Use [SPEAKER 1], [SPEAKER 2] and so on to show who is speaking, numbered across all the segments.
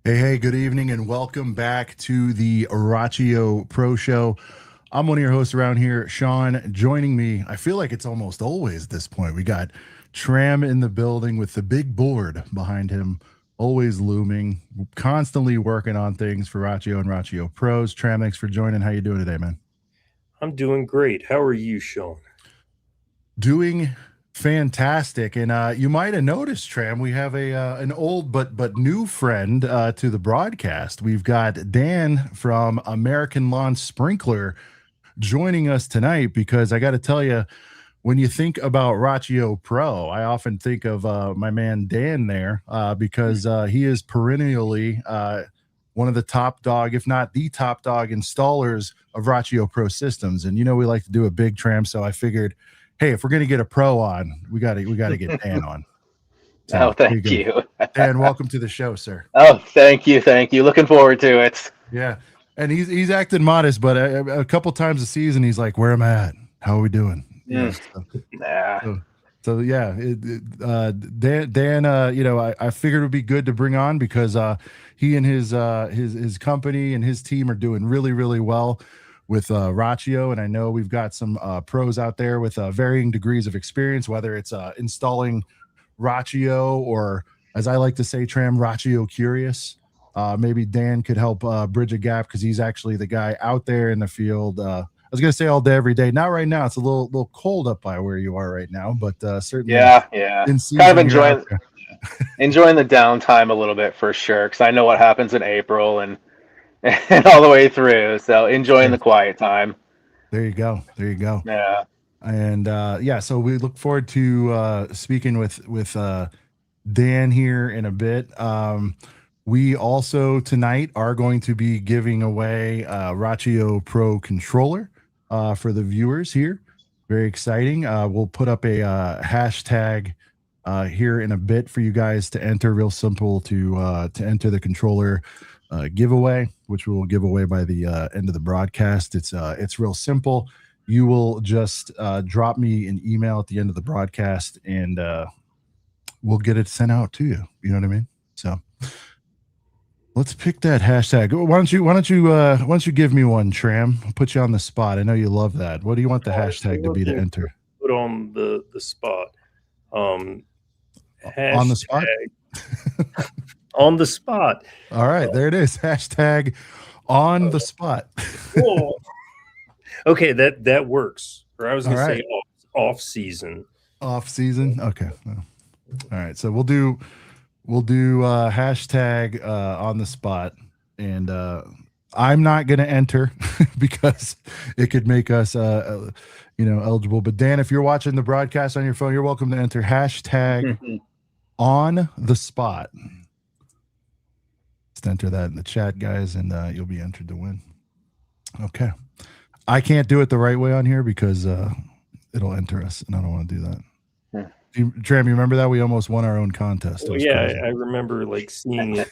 [SPEAKER 1] Hey, good evening, and welcome back to the Rachio Pro Show. I'm one of your hosts around here, Sean. Joining me, I feel like it's almost always this point. We got Tram in the building with the big board behind him, always looming, constantly working on things for Rachio and Rachio Pros. Tram, thanks for joining. How you doing today, man?
[SPEAKER 2] I'm doing great. How are you, Sean?
[SPEAKER 1] Doing fantastic. And you might have noticed, Tram, we have a an old but new friend to the broadcast. We've got Dan from American Lawn Sprinkler joining us tonight, because I got to tell you, when you think about Rachio Pro, I often think of my man Dan there, because he is perennially one of the top dog, if not the top dog, installers of Rachio Pro systems. And we like to do a big Tram, so I figured, hey, if we're gonna get a pro on, we gotta get Dan on.
[SPEAKER 3] Oh,
[SPEAKER 1] So here you
[SPEAKER 3] thank
[SPEAKER 1] go.
[SPEAKER 3] you.
[SPEAKER 1] Dan, welcome to the show, sir.
[SPEAKER 3] Oh, thank you. Thank you. Looking forward to it.
[SPEAKER 1] Yeah, and he's acting modest, but a couple times a season he's like, "Where am I at? How are we doing?"
[SPEAKER 3] Nah.
[SPEAKER 1] So yeah, Dan, I figured it would be good to bring on, because he and his company and his team are doing really, really well with Rachio, and I know we've got some pros out there with varying degrees of experience, whether it's installing Rachio, or, as I like to say, Tram, Rachio curious. Maybe Dan could help bridge a gap, because he's actually the guy out there in the field. I was going to say all day, every day. Not right now. It's a little cold up by where you are right now, but certainly
[SPEAKER 3] Yeah.
[SPEAKER 1] in season.
[SPEAKER 3] Kind of enjoying the downtime a little bit for sure, because I know what happens in April and and all the way through. So enjoying the quiet time.
[SPEAKER 1] There you go.
[SPEAKER 3] Yeah.
[SPEAKER 1] And so we look forward to speaking with Dan here in a bit. We also tonight are going to be giving away Rachio Pro controller for the viewers here. Very exciting. We'll put up a hashtag here in a bit for you guys to enter. Real simple to enter the controller giveaway, which we will give away by the end of the broadcast. It's real simple. You will just drop me an email at the end of the broadcast, and we'll get it sent out to you. You know what I mean? So let's pick that hashtag. Why don't you give me one, Tram? I'll put you on the spot. I know you love that. What do you want the hashtag to be to enter?
[SPEAKER 2] Put on the spot.
[SPEAKER 1] On the spot?
[SPEAKER 2] On the spot.
[SPEAKER 1] All right, there it is. Hashtag on the spot.
[SPEAKER 2] Okay, that works. Or I was going
[SPEAKER 1] All
[SPEAKER 2] to
[SPEAKER 1] right.
[SPEAKER 2] say off season.
[SPEAKER 1] Off season. Okay. Well, all right. So we'll do hashtag on the spot, and I'm not going to enter because it could make us eligible. But Dan, if you're watching the broadcast on your phone, you're welcome to enter hashtag on the spot. Just enter that in the chat, guys, and you'll be entered to win. Okay. I can't do it the right way on here because it'll enter us, and I don't want to do that. Tram, you remember that? We almost won our own contest.
[SPEAKER 2] Yeah, I remember seeing it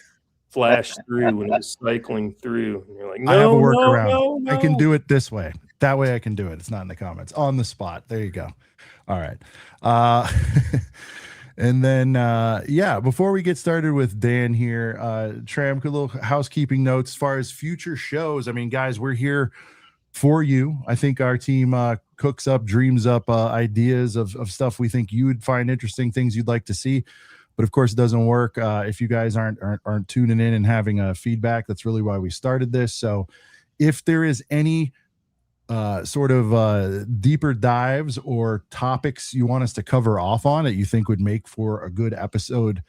[SPEAKER 2] flash through when it was cycling through. And you're like, no,
[SPEAKER 1] I have a workaround.
[SPEAKER 2] No.
[SPEAKER 1] I can do it this way. That way I can do it. It's not in the comments. On the spot. There you go. All right. And then, before we get started with Dan here, Tram, a little housekeeping notes as far as future shows. I mean, guys, we're here for you. I think our team cooks up, dreams up ideas of stuff we think you would find interesting, things you'd like to see. But of course, it doesn't work if you guys aren't tuning in and having feedback. That's really why we started this. So if there is any sort of deeper dives or topics you want us to cover off on that you think would make for a good episode,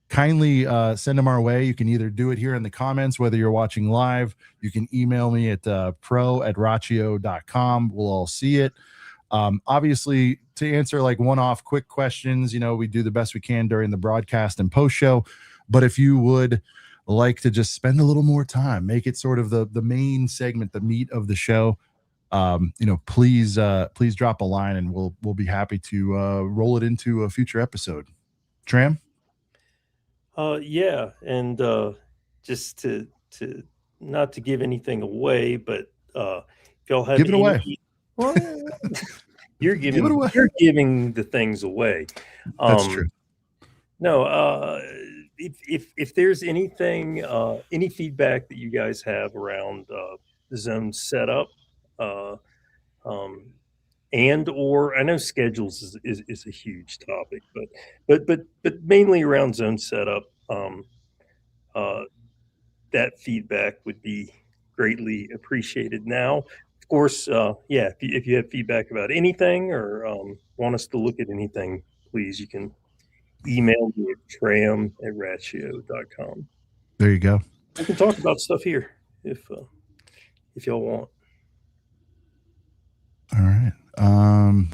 [SPEAKER 1] kindly send them our way. You can either do it here in the comments, whether you're watching live. You can email me at pro@rachio.com. We'll all see it. Obviously, to answer one-off quick questions, we do the best we can during the broadcast and post-show. But if you would like to just spend a little more time, make it sort of the main segment, the meat of the show, please drop a line, and we'll be happy to roll it into a future episode. Tram?
[SPEAKER 2] Yeah, and just to not to give anything away, but if y'all have
[SPEAKER 1] give it away.
[SPEAKER 2] Well, you're giving the things away.
[SPEAKER 1] That's true.
[SPEAKER 2] No, if there's anything, any feedback that you guys have around the zone setup, uh, um, and or I know schedules is a huge topic, but mainly around zone setup, uh, that feedback would be greatly appreciated. Now, of course, yeah, if you have feedback about anything or want us to look at anything, please, you can email me at tram@ratio.com.
[SPEAKER 1] There you go.
[SPEAKER 2] We can talk about stuff here if y'all want.
[SPEAKER 1] All right.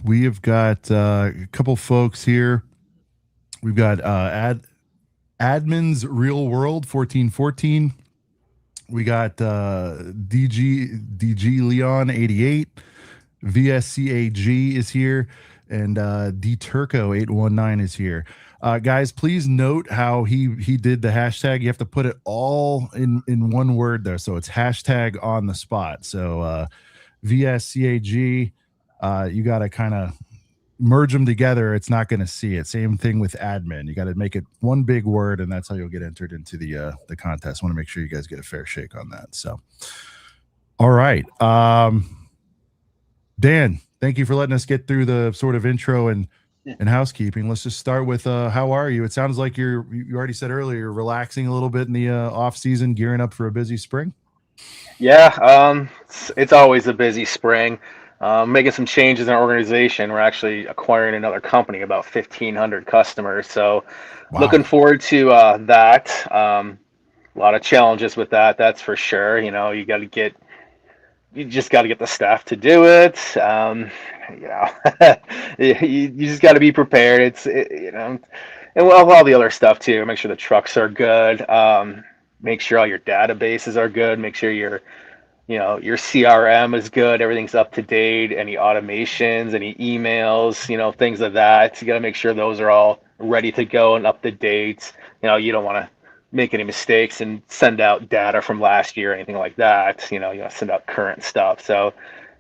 [SPEAKER 1] We have got a couple folks here. We've got Admin's Real World 1414. We got DG Leon 88. VSCAG is here, and D Turco 819 is here. Guys, please note how he did the hashtag. You have to put it all in one word there, so it's hashtag on the spot. So VSCAG, you got to kind of merge them together. It's not going to see it. Same thing with admin. You got to make it one big word, and that's how you'll get entered into the contest. Want to make sure you guys get a fair shake on that. So, all right. Dan, thank you for letting us get through the sort of intro and housekeeping. Let's just start with how are you? It sounds like you already said earlier you're relaxing a little bit in the off season, gearing up for a busy spring.
[SPEAKER 3] Yeah, it's always a busy spring. Making some changes in our organization. We're actually acquiring another company, about 1,500 customers. So,
[SPEAKER 1] Wow.
[SPEAKER 3] looking forward to that. A lot of challenges with that, that's for sure. You know, you just got to get the staff to do it. You know, you just got to be prepared. You know, and all the other stuff too. Make sure the trucks are good. Make sure all your databases are good. Make sure your CRM is good. Everything's up to date. Any automations, any emails, things of that. You got to make sure those are all ready to go and up to date. You don't want to make any mistakes and send out data from last year or anything like that. You send out current stuff. So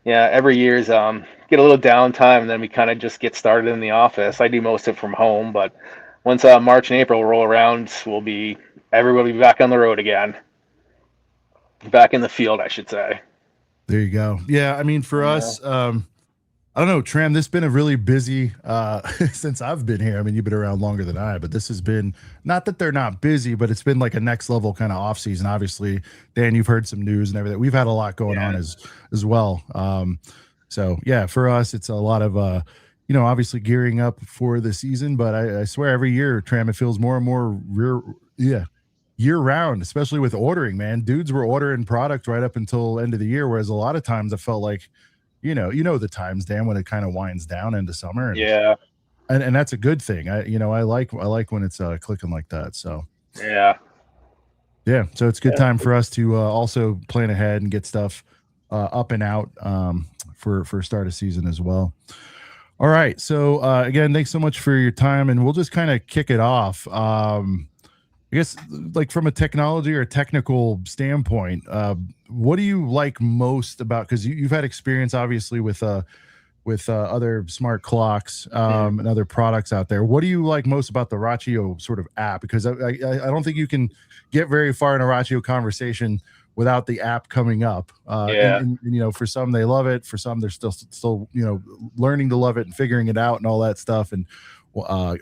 [SPEAKER 3] yeah, every year's get a little downtime, and then we kind of just get started in the office. I do most of it from home, but once March and April roll around, everybody will be back on the road again. Back in the field, I should say.
[SPEAKER 1] There you go. Yeah, I mean, for us, I don't know, Tram, this has been a really busy since I've been here. I mean, you've been around longer than I, but this has been, not that they're not busy, but it's been like a next level kind of off season. Obviously, Dan, you've heard some news and everything. We've had a lot going on as well. So yeah, for us, it's a lot of obviously gearing up for the season. But I swear, every year, Tram, it feels more and more year round, especially with ordering. Man, dudes were ordering product right up until end of the year, whereas a lot of times I felt like, you know the times, Dan, when it kind of winds down into summer. And that's a good thing. I like when it's clicking like that. So
[SPEAKER 3] yeah.
[SPEAKER 1] So it's a good time for us to also plan ahead and get stuff up and out for start of season as well. All right. So again, thanks so much for your time, and we'll just kind of kick it off. I guess, like, from a technology or technical standpoint, what do you like most about, because you've had experience obviously with other smart clocks and other products out there. What do you like most about the Rachio sort of app? Because I don't think you can get very far in a Rachio conversation without the app coming up. And for some they love it, for some they're still learning to love it and figuring it out and all that stuff, and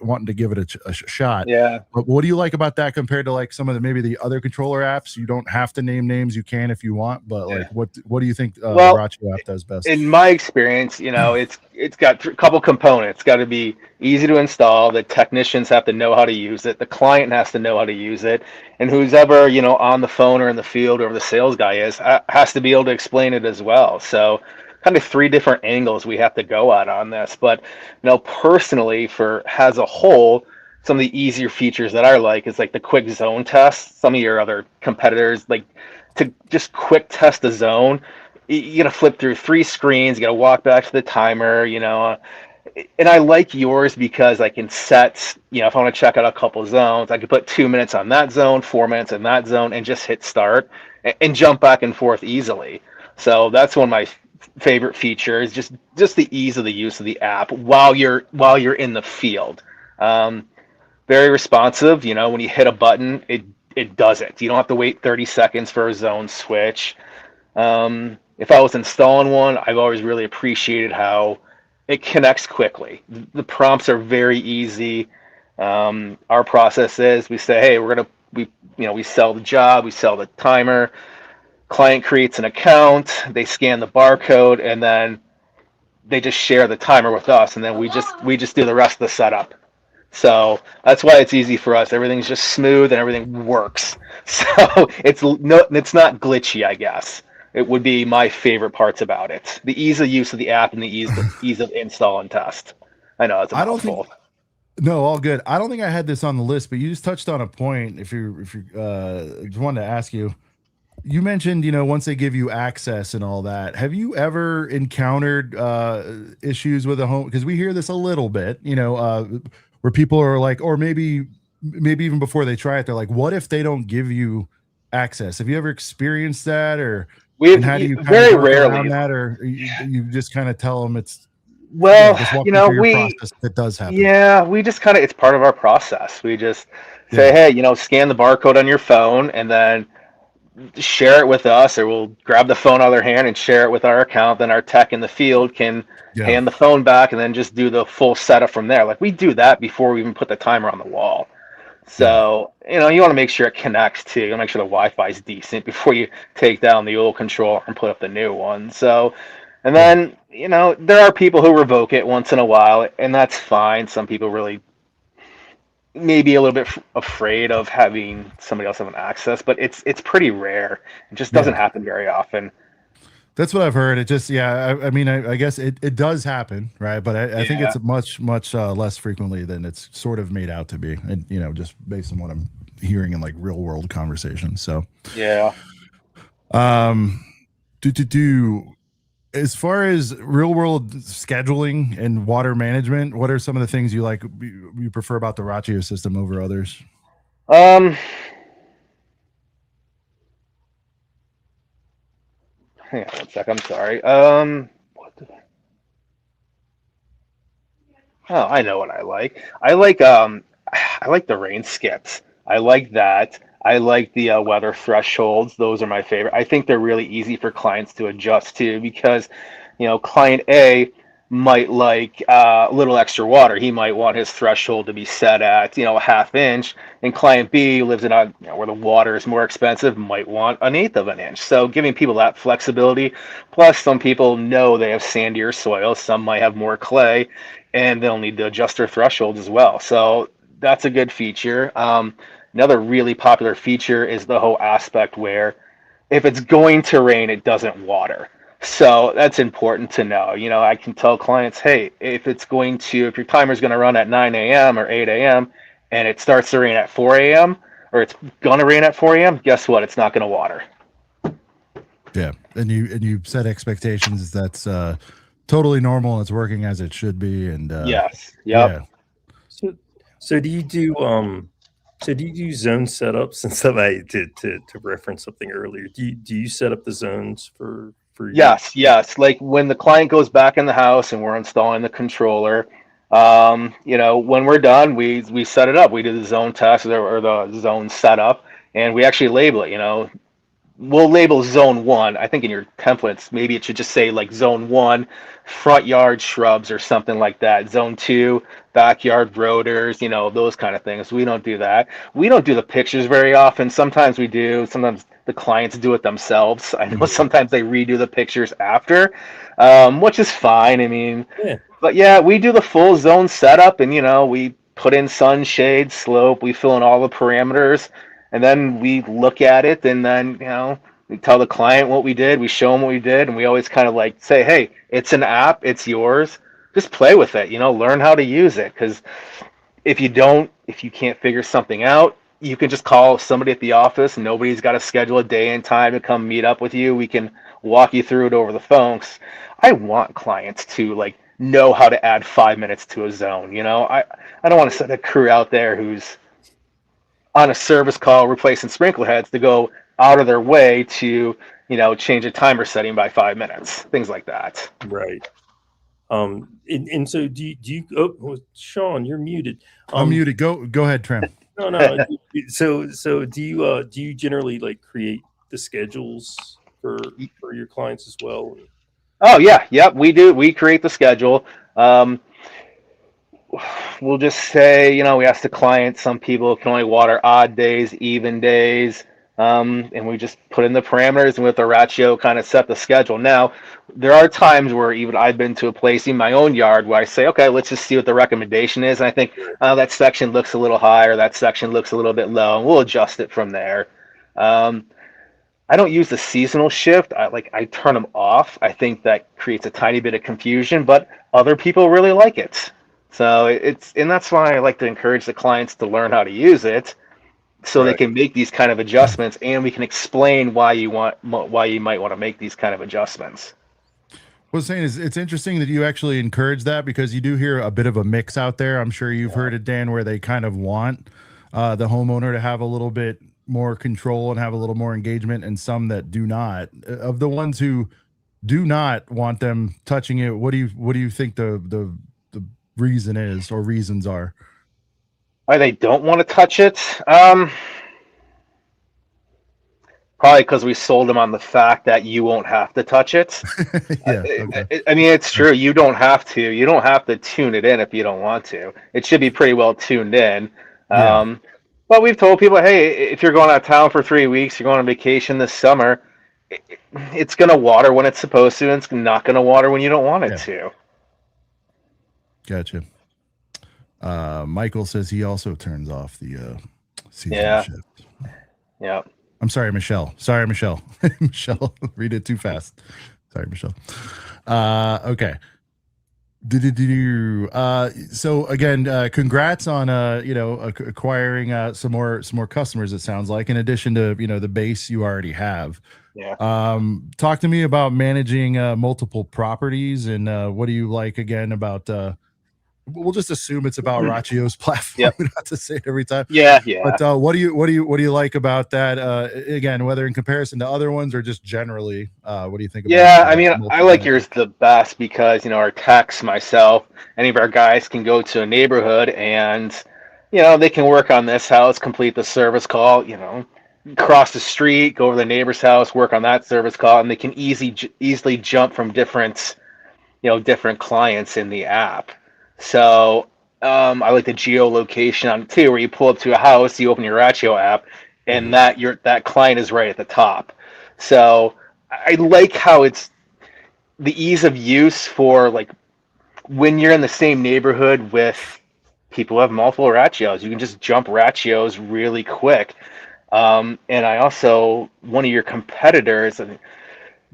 [SPEAKER 1] wanting to give it a shot.
[SPEAKER 3] Yeah.
[SPEAKER 1] But what do you like about that compared to like some of maybe the other controller apps? You don't have to name names, you can if you want, but like what do you think the Rachio app does best?
[SPEAKER 3] In my experience, it's got a couple components. It's got to be easy to install. The technicians have to know how to use it. The client has to know how to use it, and who's ever on the phone or in the field, or the sales guy has to be able to explain it as well. So kind of three different angles we have to go at on this. But personally, as a whole, some of the easier features that I like is like the quick zone test. Some of your other competitors, like, to just quick test a zone, you got to flip through 3 screens, you got to walk back to the timer, and I like yours because I can set, if I want to check out a couple zones, I can put 2 minutes on that zone, 4 minutes in that zone, and just hit start and jump back and forth easily. So that's one of my favorite features, just the ease of the use of the app while you're in the field. very responsive. You know, when you hit a button, it does it. You don't have to wait 30 seconds for a zone switch. If I was installing one, I've always really appreciated how it connects quickly. The prompts are very easy. Our process is we say, hey, we sell the job, we sell the timer. Client creates an account, they scan the barcode, and then they just share the timer with us, and then we just do the rest of the setup. So that's why it's easy for us. Everything's just smooth and everything works. So it's not glitchy, I guess. It would be my favorite parts about it. The ease of use of the app and the ease of install and test. I know it's a
[SPEAKER 1] I don't
[SPEAKER 3] mouthful.
[SPEAKER 1] think. No, all good. I don't think I had this on the list, but you just touched on a point. If you just wanted to ask you, you mentioned, once they give you access and all that, have you ever encountered issues with a home? Because we hear this a little bit, where people are like, or maybe even before they try it, they're like, what if they don't give you access? Have you ever experienced that, and how do you kind
[SPEAKER 3] Very
[SPEAKER 1] of work around
[SPEAKER 3] rarely.
[SPEAKER 1] that, or you just kind of tell them it's,
[SPEAKER 3] Well,
[SPEAKER 1] just walk me through your
[SPEAKER 3] we
[SPEAKER 1] process if it does happen.
[SPEAKER 3] yeah, we just kind of it's part of our process. We just say,
[SPEAKER 1] Yeah.
[SPEAKER 3] hey, scan the barcode on your phone and then share it with us, or we'll grab the phone out of their hand and share it with our account. Then our tech in the field can
[SPEAKER 1] Yeah.
[SPEAKER 3] hand the phone back and then just do the full setup from there. Like we do that before we even put the timer on the wall.
[SPEAKER 1] Yeah.
[SPEAKER 3] So, you want to make sure it connects too. You want to make sure the Wi-Fi is decent before you take down the old controller and put up the new one. So, and
[SPEAKER 1] Yeah.
[SPEAKER 3] then, there are people who revoke it once in a while, and that's fine. Some people really maybe a little bit afraid of having somebody else have an access, but it's pretty rare. It just doesn't
[SPEAKER 1] Yeah.
[SPEAKER 3] happen very often.
[SPEAKER 1] That's what I've heard. It just, yeah, I mean, I guess it does happen, right? But I think
[SPEAKER 3] Yeah.
[SPEAKER 1] it's much, much less frequently than it's sort of made out to be. And, just based on what I'm hearing in like real world conversations. So,
[SPEAKER 3] Yeah.
[SPEAKER 1] um, do as far as real world scheduling and water management, what are some of the things you prefer about the Rachio system over others?
[SPEAKER 3] Um, Hang on one sec. I'm sorry. What did Oh, I know what I like. I like the rain skips. I like that. I like the weather thresholds. Those are my favorite. I think they're really easy for clients to adjust to because, client A might like a little extra water. He might want his threshold to be set at, a half inch, and client B who lives in a, where the water is more expensive, might want an eighth of an inch. So giving people that flexibility. Plus, some people know they have sandier soil. Some might have more clay and they'll need to adjust their thresholds as well. So that's a good feature. Another really popular feature is the whole aspect where if it's going to rain, it doesn't water. So that's important to know. I can tell clients, hey, if your timer's going to run at 9 a.m. or 8 a.m. and it starts to rain at 4 a.m. or it's going to rain at 4 a.m., guess what? It's not going to water.
[SPEAKER 1] Yeah. And you set expectations. That's totally normal. It's working as it should be. And
[SPEAKER 3] Yes. Yep.
[SPEAKER 1] yeah.
[SPEAKER 2] So do you do zone setup? Since to reference something earlier, do you set up the zones for
[SPEAKER 3] Yes. Like when the client goes back in the house and we're installing the controller, when we're done, we set it up. We do the zone test or the zone setup, and we actually label it. We'll label zone one. I think in your templates, maybe it should just say like zone one, front yard shrubs or something like that. Zone two, backyard rotors, those kind of things. We don't do that. We don't do the pictures very often. Sometimes we do. Sometimes the clients do it themselves. I know sometimes they redo the pictures after, which is fine. I mean,
[SPEAKER 2] Yeah.
[SPEAKER 3] but yeah, we do the full zone setup and, we put in sunshade, slope, we fill in all the parameters, and then we look at it and then, we tell the client what we did, we show them what we did, and we always kind of like say, hey, it's an app, it's yours. Just play with it, learn how to use it. Because if you can't figure something out, you can just call somebody at the office. Nobody's got to schedule a day and time to come meet up with you. We can walk you through it over the phone. 'Cause I want clients to like know how to add 5 minutes to a zone. I don't want to send a crew out there who's on a service call replacing sprinkler heads to go out of their way to change a timer setting by 5 minutes, things like that.
[SPEAKER 2] Right. And so do you oh, Sean, you're muted.
[SPEAKER 1] I'm muted. Go ahead, Tram.
[SPEAKER 2] No. So do you generally like create the schedules for your clients as well?
[SPEAKER 3] Oh yeah, yep, we do. We create the schedule. Um, we'll just say, we ask the client, some people can only water odd days, even days, and we just put in the parameters and with the Rachio kind of set the schedule. Now, there are times where even I've been to a place in my own yard where I say, okay, let's just see what the recommendation is. And I think that section looks a little high or that section looks a little bit low, and we'll adjust it from there. I don't use the seasonal shift. I turn them off. I think that creates a tiny bit of confusion, but other people really like it. So and that's why I like to encourage the clients to learn how to use it so they can make these kind of adjustments, and we can explain why you might want to make these kind of adjustments.
[SPEAKER 1] What I was saying is it's interesting that you actually encourage that, because you do hear a bit of a mix out there. I'm sure you've heard it, Dan, where they kind of want the homeowner to have a little bit more control and have a little more engagement, and some that do not. Of the ones who do not want them touching it, what do you think the reason is, or reasons are?
[SPEAKER 3] Why they don't want to touch it? Probably because we sold them on the fact that you won't have to touch it.
[SPEAKER 1] Yeah, okay.
[SPEAKER 3] I mean, it's true. You don't have to. You don't have to tune it in if you don't want to. It should be pretty well tuned in.
[SPEAKER 1] Yeah.
[SPEAKER 3] But we've told people, hey, if you're going out of town for 3 weeks, you're going on vacation this summer, it's going to water when it's supposed to, and it's not going to water when you don't want it to.
[SPEAKER 1] Gotcha. Michael says he also turns off the seasonal shift.
[SPEAKER 3] Yeah.
[SPEAKER 1] I'm sorry, Michelle. Michelle, read it too fast. Sorry, Michelle. Okay. So again, congrats on acquiring some more customers. It sounds like, in addition to the base you already have.
[SPEAKER 3] Yeah.
[SPEAKER 1] Talk to me about managing multiple properties, and what do you like again about? We'll just assume it's about Rachio's platform. We don't have to say it every time.
[SPEAKER 3] Yeah.
[SPEAKER 1] But what do you like about that? Again, whether in comparison to other ones or just generally, what do you think about?
[SPEAKER 3] Yeah, I mean, I like yours the best because our techs, myself, any of our guys can go to a neighborhood and they can work on this house, complete the service call, cross the street, go over to the neighbor's house, work on that service call, and they can easily jump from different clients in the app. So I like the geolocation on it too, where you pull up to a house, you open your Rachio app, and that client is right at the top. So I like how it's the ease of use for like when you're in the same neighborhood with people who have multiple Rachios. You can just jump Rachios really quick. And I also, one of your competitors,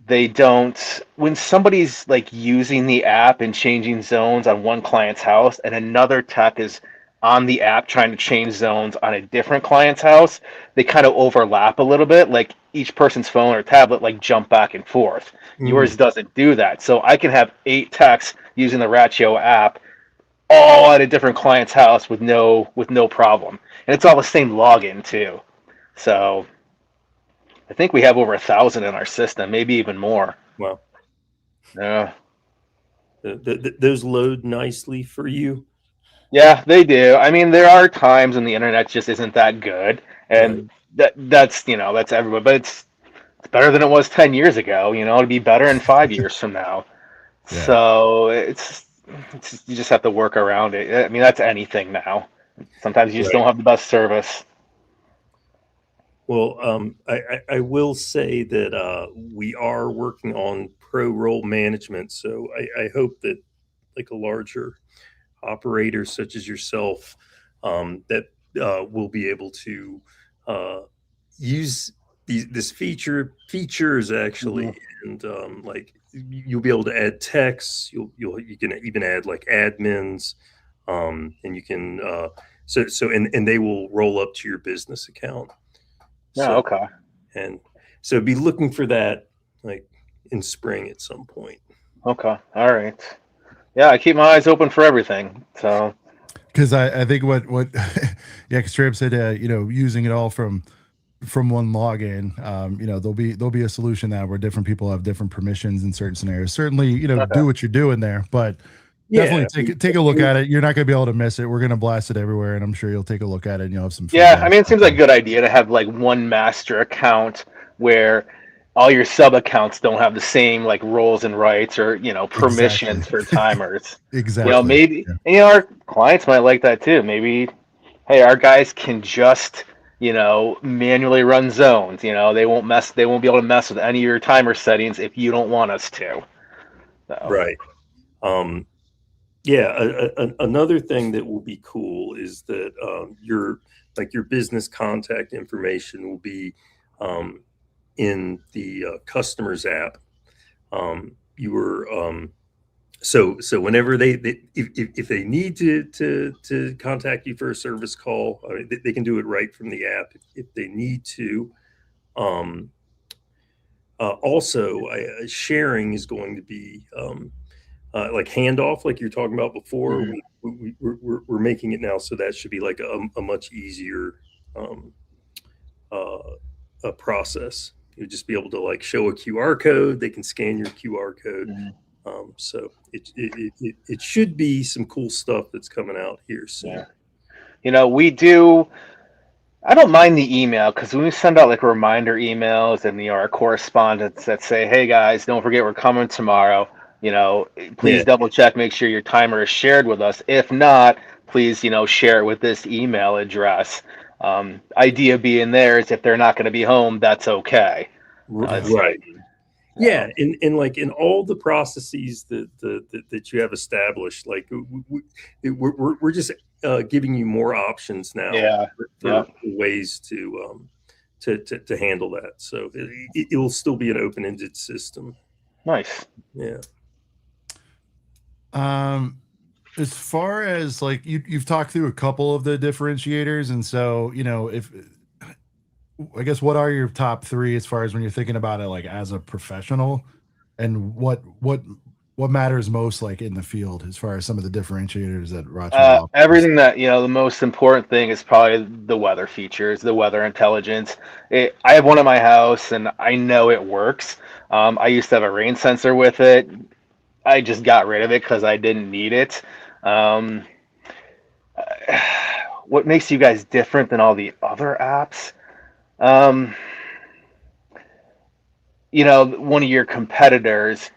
[SPEAKER 3] they don't, when somebody's like using the app and changing zones on one client's house and another tech is on the app trying to change zones on a different client's house, they kind of overlap a little bit. Like each person's phone or tablet like jump back and forth. Yours doesn't do that. So I can have 8 techs using the Rachio app all at a different client's house with no problem. And it's all the same login too. So I think we have over 1,000 in our system, maybe even more.
[SPEAKER 2] Wow.
[SPEAKER 3] Yeah.
[SPEAKER 2] Those load nicely for you.
[SPEAKER 3] Yeah, they do. I mean, there are times when the internet just isn't that good, and that's everybody. But it's better than it was 10 years ago. It'll be better in 5 years from now. Yeah. So it's you just have to work around it. I mean, that's anything now. Sometimes you just don't have the best service.
[SPEAKER 2] Well, I will say that we are working on pro role management. So I hope that like a larger operator such as yourself that will be able to use this features actually, and like you'll be able to add texts. You can even add like admins, and you can and they will roll up to your business account.
[SPEAKER 3] Yeah, okay.
[SPEAKER 2] And so be looking for that like in spring at some point.
[SPEAKER 3] Okay. All right. Yeah, I keep my eyes open for everything. So
[SPEAKER 1] because I think what because Tram said using it all from from one login. There'll be a solution that where different people have different permissions in certain scenarios. Certainly,
[SPEAKER 3] Okay.
[SPEAKER 1] do what you're doing there, but
[SPEAKER 2] Yeah,
[SPEAKER 1] definitely take a look at it. You're not going to be able to miss it. We're going to blast it everywhere, and I'm sure you'll take a look at it and you'll have some
[SPEAKER 3] Yeah, I
[SPEAKER 1] feedback.
[SPEAKER 3] mean, it seems like a good idea to have like one master account where all your sub accounts don't have the same like roles and rights or
[SPEAKER 1] Exactly.
[SPEAKER 3] permissions for timers.
[SPEAKER 1] Exactly.
[SPEAKER 3] Maybe,
[SPEAKER 1] Yeah.
[SPEAKER 3] and our clients might like that too. Maybe, hey, our guys can just manually run zones. They won't be able to mess with any of your timer settings if you don't want us to. So
[SPEAKER 2] right. Um, yeah, another thing that will be cool is that your business contact information will be in the customers app. So whenever if they need to contact you for a service call, I mean, they can do it right from the app if they need to. Um, Also, sharing is going to be like handoff, like you're talking about before.
[SPEAKER 3] mhm.
[SPEAKER 2] We're making it now, so that should be like a much easier um, uh, a process. You'll just be able to like show a QR code. They can scan your QR code.
[SPEAKER 3] Mhm.
[SPEAKER 2] So it should be some cool stuff that's coming out here soon.
[SPEAKER 3] Yeah. We do. I don't mind the email because when we send out like reminder emails and our correspondence that say, "Hey guys, don't forget we're coming tomorrow," please
[SPEAKER 2] Yeah,
[SPEAKER 3] double check, make sure your timer is shared with us. If not, please share it with this email address. Idea being there is if they're not going to be home, that's okay.
[SPEAKER 1] Yeah.
[SPEAKER 3] It's
[SPEAKER 2] right.
[SPEAKER 3] like,
[SPEAKER 2] Yeah, and like in all the processes that you have established, like we're just giving you more options now
[SPEAKER 3] yeah,
[SPEAKER 2] for
[SPEAKER 3] yeah,
[SPEAKER 2] ways to handle that. So it will still be an open-ended system.
[SPEAKER 3] nice.
[SPEAKER 2] Yeah.
[SPEAKER 1] Um, as far as like you've talked through a couple of the differentiators, and so if I guess what are your top three as far as when you're thinking about it, like as a professional, and what matters most like in the field as far as some of the differentiators that Rachio offers?
[SPEAKER 3] Everything that the most important thing is probably the weather features, the weather intelligence. I have one at my house, and I know it works. I used to have a rain sensor with it. I just got rid of it because I didn't need it. Um, what makes you guys different than all the other apps? Um, one of your competitors,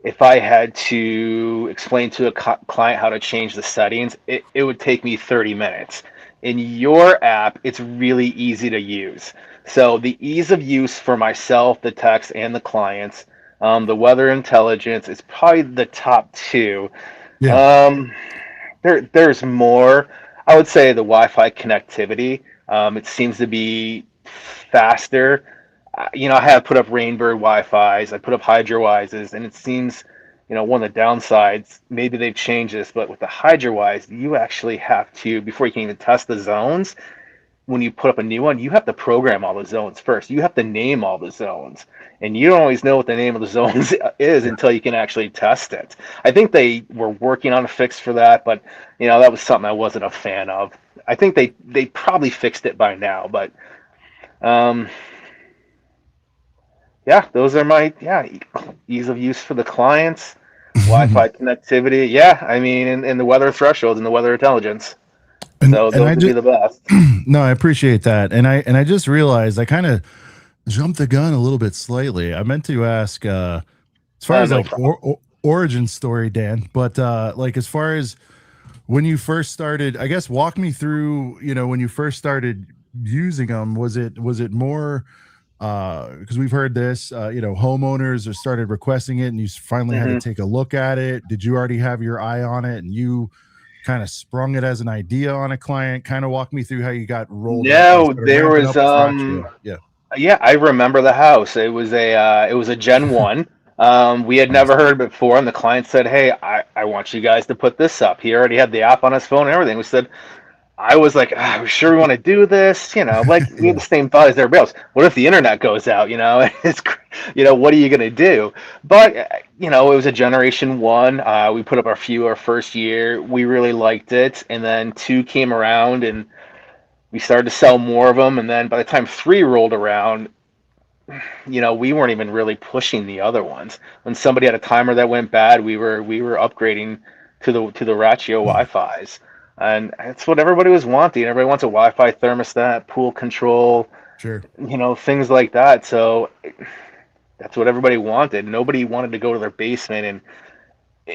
[SPEAKER 3] if I had to explain to a client how to change the settings, it would take me 30 minutes. In your app, it's really easy to use. So the ease of use for myself, the techs, and the clients, the weather intelligence is probably the top two.
[SPEAKER 1] Yeah.
[SPEAKER 3] Um, there's more. I would say the Wi-Fi connectivity. It seems to be faster. I have put up Rainbird Wi-Fi's, I put up HydroWises, and it seems, one of the downsides, maybe they've changed this, but with the HydroWise, you actually have to, before you can even test the zones, when you put up a new one, you have to program all the zones first. You have to name all the zones. And you don't always know what the name of the zones is until you can actually test it. I think they were working on a fix for that, but that was something I wasn't a fan of. I think they probably fixed it by now, but um, yeah, those are my ease of use for the clients, Wi-Fi connectivity. Yeah, I mean, and the weather thresholds and the weather intelligence. So
[SPEAKER 1] and
[SPEAKER 3] those
[SPEAKER 1] I
[SPEAKER 3] would be
[SPEAKER 1] just
[SPEAKER 3] the best.
[SPEAKER 1] no, I appreciate that, and I just realized I kind of jumped the gun a little bit slightly. I meant to ask as far as
[SPEAKER 3] No
[SPEAKER 1] like
[SPEAKER 3] problem.
[SPEAKER 1] origin story, Dan, but like as far as when you first started, I guess walk me through, when you first started using them, was it more because we've heard this, homeowners have started requesting it and you finally had to
[SPEAKER 3] Hmm.
[SPEAKER 1] take a look at it. Did you already have your eye on it and you kind of sprung it as an idea on a client? Kind of walk me through how you got rolled up,
[SPEAKER 3] No,
[SPEAKER 1] started
[SPEAKER 3] there
[SPEAKER 1] ramping
[SPEAKER 3] was
[SPEAKER 1] up with Rachio. Yeah.
[SPEAKER 3] yeah, I remember the house. It was a Gen 1. We had
[SPEAKER 1] Nice.
[SPEAKER 3] never heard of it before, and the client said, "Hey, I want you guys to put this up." He already had the app on his phone and everything. We said, I was like, we sure we want to do this? Like we had
[SPEAKER 1] Yeah.
[SPEAKER 3] the same thought as everybody else. What if the internet goes out? It's, what are you gonna do? But it was a generation one. We put up our first year. We really liked it, and then two came around, and We started to sell more of them, and then by the time 3 rolled around, we weren't even really pushing the other ones. When somebody had a timer that went bad, we were upgrading to the Rachio Wi-Fi's, and that's what everybody was wanting. Everybody wants a Wi-Fi thermostat, pool control,
[SPEAKER 1] Sure.
[SPEAKER 3] things like that. So that's what everybody wanted. Nobody wanted to go to their basement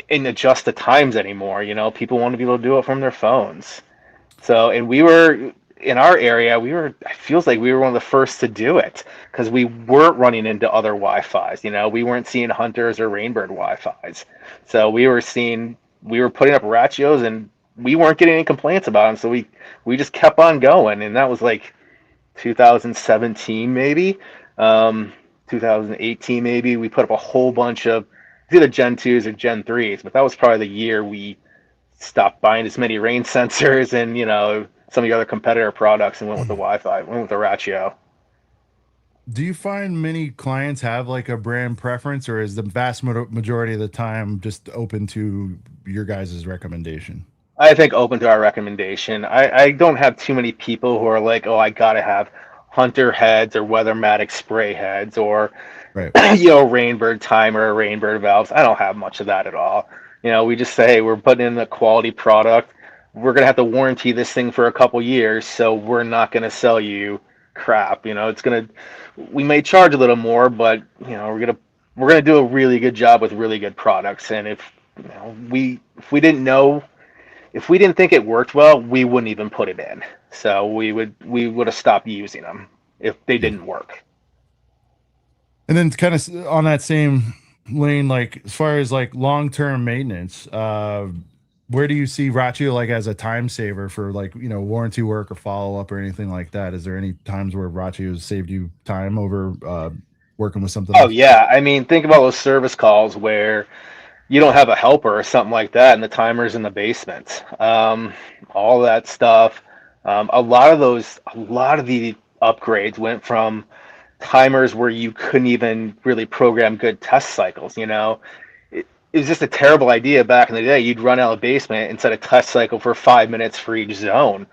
[SPEAKER 3] and adjust the times anymore. People want to be able to do it from their phones. So, and we were in our area, it feels like we were one of the first to do it because we weren't running into other Wi-Fi's. We weren't seeing Hunters or Rainbird Wi-Fi's. So we were putting up Rachios and we weren't getting any complaints about them. So we just kept on going. And that was like 2017, maybe, 2018, maybe. We put up a whole bunch of either Gen 2s or Gen 3s, but that was probably the year we stopped buying as many rain sensors and some of the other competitor products and went with the Wi-Fi, went with the Rachio.
[SPEAKER 1] Do you find many clients have like a brand preference, or is the vast majority of the time just open to your guys' recommendation?
[SPEAKER 3] I think open to our recommendation. I don't have too many people who are like, oh, I gotta have Hunter heads or Weathermatic spray heads or
[SPEAKER 1] Right.
[SPEAKER 3] Rainbird timer or Rainbird valves. I don't have much of that at all. We just say, hey, we're putting in a quality product. We're gonna have to warranty this thing for a couple years, so we're not gonna sell you crap. We may charge a little more, but we're gonna do a really good job with really good products. And if we didn't know, if we didn't think it worked well, we wouldn't even put it in. So we would have stopped using them if they didn't work.
[SPEAKER 1] And then kind of on that same lane, like as far as like long-term maintenance, where do you see Rachio like as a time saver for like, warranty work or follow-up or anything like that? Is there any times where Rachio has saved you time over working with something
[SPEAKER 3] Oh
[SPEAKER 1] else?
[SPEAKER 3] yeah, I mean, think about those service calls where you don't have a helper or something like that, and the timer's in the basement. All that stuff. A lot of the upgrades went from timers where you couldn't even really program good test cycles. It was just a terrible idea back in the day. You'd run out of the basement and set a test cycle for 5 minutes for each zone.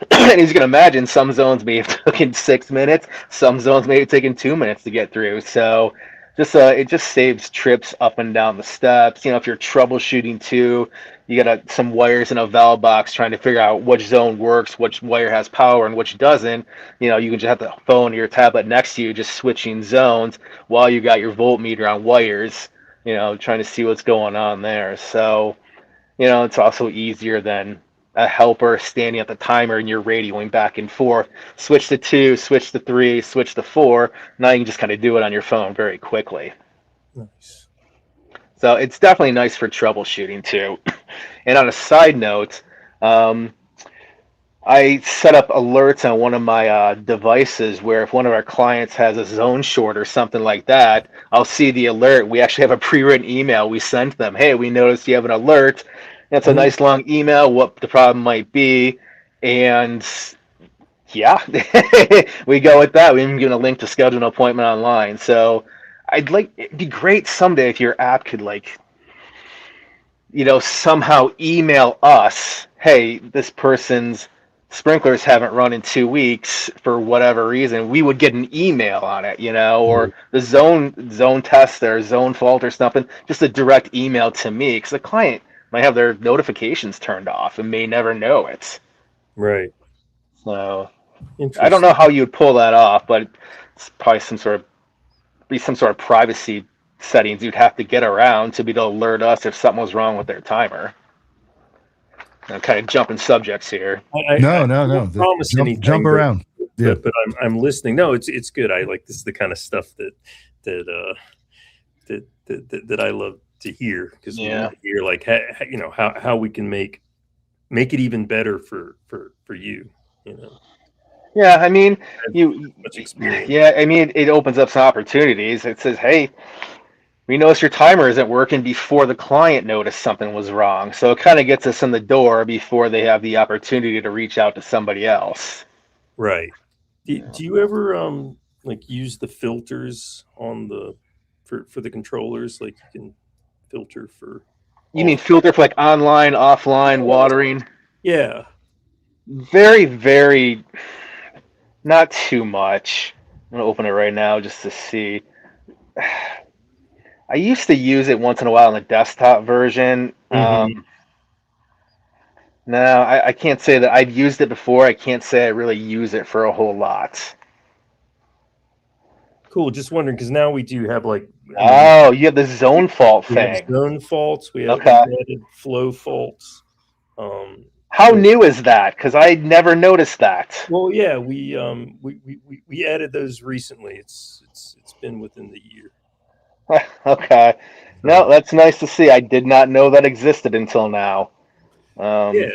[SPEAKER 3] And as you can imagine, some zones may have taken 6 minutes, some zones may have taken 2 minutes to get through. So it just saves trips up and down the steps. If you're troubleshooting too, you got some wires in a valve box trying to figure out which zone works, which wire has power and which doesn't. You can just have the phone or your tablet next to you, just switching zones while you got your voltmeter on wires, trying to see what's going on there. So, it's also easier than a helper standing at the timer and you're radioing back and forth. Switch to 2, switch to 3, switch to 4. Now you can just kind of do it on your phone very quickly.
[SPEAKER 2] Nice.
[SPEAKER 3] So it's definitely nice for troubleshooting too. And on a side note, I set up alerts on one of my devices where if one of our clients has a zone short or something like that, I'll see the alert. We actually have a pre-written email we sent them. Hey, we noticed you have an alert. It's a nice long email, what the problem might be. And yeah, we go with that. We even give a link to schedule an appointment online. So it'd be great someday if your app could somehow email us, hey, this person's sprinklers haven't run in 2 weeks for whatever reason. We would get an email on it, or the zone test or zone fault or something, just a direct email to me, because the client might have their notifications turned off and may never know it.
[SPEAKER 2] Right.
[SPEAKER 3] So I don't know how you would pull that off, but it's probably some sort of privacy settings you'd have to get around to be able to alert us if something was wrong with their timer. I'm kind of jumping subjects here.
[SPEAKER 1] No.
[SPEAKER 2] Promise anything,
[SPEAKER 1] jump around.
[SPEAKER 2] But I'm listening. No, it's good. I like this is the kind of stuff that I love to hear, because we want to hear like how we can make it even better for you.
[SPEAKER 3] Yeah, I mean,
[SPEAKER 2] much experience.
[SPEAKER 3] Yeah, I mean, it opens up some opportunities. It says, hey, we noticed your timer isn't working before the client noticed something was wrong. So it kind of gets us in the door before they have the opportunity to reach out to somebody else.
[SPEAKER 2] Right. Do you ever use the filters on for the controllers? Like you can filter for.
[SPEAKER 3] You mean filter for like online, offline, watering?
[SPEAKER 2] Yeah.
[SPEAKER 3] Very, very, not too much. I'm gonna open it right now just to see. I used to use it once in a while in the desktop version.
[SPEAKER 2] Mm-hmm.
[SPEAKER 3] No, I can't say that I've used it before. I can't say I really use it for a whole lot.
[SPEAKER 2] Cool. Just wondering because now we do have like, I mean,
[SPEAKER 3] Oh, you have the zone fault
[SPEAKER 2] we have
[SPEAKER 3] thing.
[SPEAKER 2] zone faults. We've
[SPEAKER 3] Okay.
[SPEAKER 2] added flow faults.
[SPEAKER 3] How
[SPEAKER 2] So,
[SPEAKER 3] new is that? Because I never noticed that.
[SPEAKER 2] well, yeah, we added those recently. It's been within the year.
[SPEAKER 3] Okay.
[SPEAKER 2] So
[SPEAKER 3] No, that's nice to see. I did not know that existed until now.
[SPEAKER 2] yeah.
[SPEAKER 3] Um,
[SPEAKER 2] Yeah.